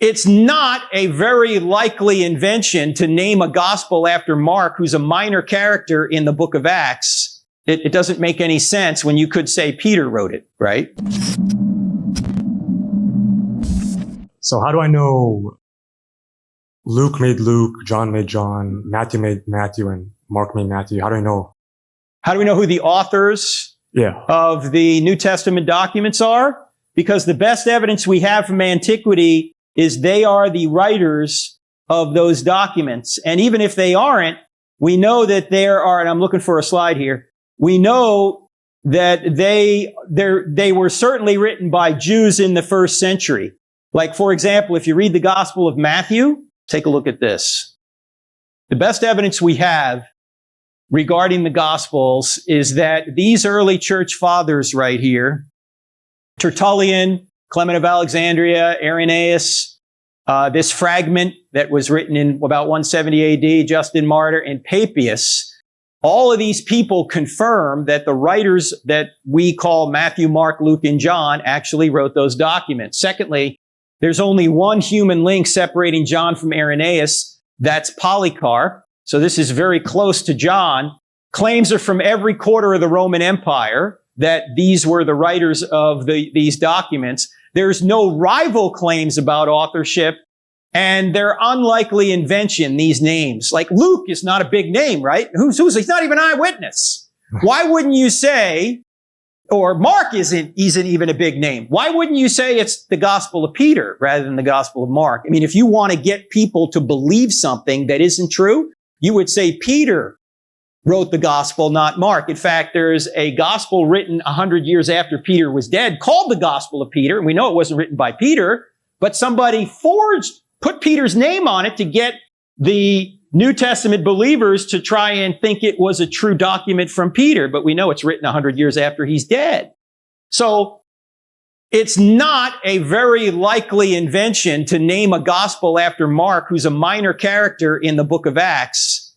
It's not a very likely invention to name a gospel after Mark, who's a minor character in the book of Acts. It doesn't make any sense when you could say Peter wrote it, right? So how do I know Luke made Luke, John made John, Matthew made Matthew, and Mark made Matthew? How do I know? How do we know who the authors of the New Testament documents are? Because the best evidence we have from antiquity is they are the writers of those documents. And even if they aren't, we know that there are, and I'm looking for a slide here, we know that they were certainly written by Jews in the first century. Like, for example, if you read the Gospel of Matthew, take a look at this. The best evidence we have regarding the Gospels is that these early church fathers right here, Tertullian, Clement of Alexandria, Irenaeus, this fragment that was written in about 170 AD, Justin Martyr, and Papias, all of these people confirm that the writers that we call Matthew, Mark, Luke, and John actually wrote those documents. Secondly, there's only one human link separating John from Irenaeus. That's Polycarp. So this is very close to John. Claims are from every quarter of the Roman Empire that these were the writers of these documents. There's no rival claims about authorship, and they're unlikely invention, these names. Like Luke is not a big name, right? He's not even an eyewitness. Why wouldn't you say, or Mark isn't even a big name. Why wouldn't you say it's the Gospel of Peter rather than the Gospel of Mark? I mean, if you want to get people to believe something that isn't true, you would say Peter wrote the Gospel, not Mark. In fact, there's a Gospel written 100 years after Peter was dead called the Gospel of Peter. And we know it wasn't written by Peter, but somebody put Peter's name on it to get the New Testament believers to try and think it was a true document from Peter, but we know it's written 100 years after he's dead. So it's not a very likely invention to name a gospel after Mark, who's a minor character in the book of Acts.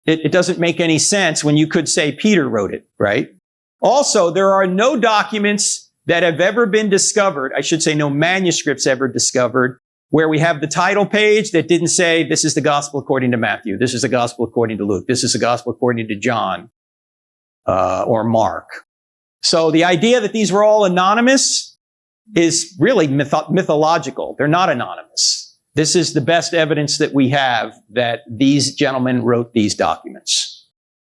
It doesn't make any sense when you could say Peter wrote it, right? Also, there are no documents that have ever been discovered, I should say no manuscripts ever discovered, where we have the title page that didn't say, this is the gospel according to Matthew, this is the gospel according to Luke, this is the gospel according to John, or Mark. So the idea that these were all anonymous is really mythological. They're not anonymous. This is the best evidence that we have that these gentlemen wrote these documents.